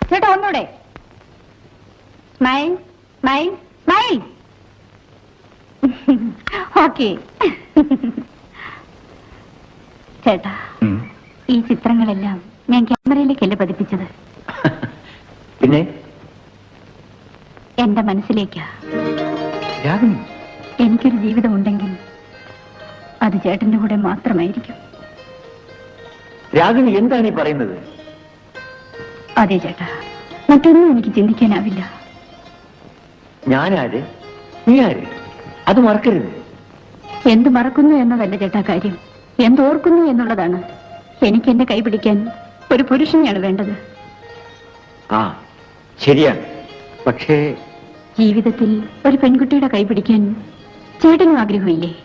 ചേട്ടാ ഒന്നൂടെ. Smile smile smile. Okay. ചേട്ടാ, ഈ ചിത്രങ്ങളെല്ലാം ഞാൻ ക്യാമറയിലേക്കല്ലേ പതിപ്പിച്ചത്, പിന്നെ എന്റെ മനസ്സിലേക്കാ. രാഗിണി, എനിക്കൊരു ജീവിതമുണ്ടെങ്കിൽ അത് ചേട്ടന്റെ കൂടെ മാത്രമായിരിക്കും. രാഗിണി എന്താണ് ഈ പറയുന്നത്? അതെ ചേട്ടാ, മറ്റൊന്നും എനിക്ക് ചിന്തിക്കാനാവില്ല. ഞാനാര്, നീ ആര്, അത് മറക്കരുത്. എന്ത് മറക്കുന്നു എന്നതല്ല ചേട്ടാ കാര്യം, എന്തോർക്കുന്നു എന്നുള്ളതാണ്. എനിക്ക് എന്റെ കൈ പിടിക്കാൻ ഒരു പുരുഷനെയാണ് വേണ്ടത്. ആ ശരിയാണ്, പക്ഷേ ജീവിതത്തിൽ ഒരു പെൺകുട്ടിയുടെ കൈ പിടിക്കാൻ ചേട്ടനും ആഗ്രഹമില്ലേ?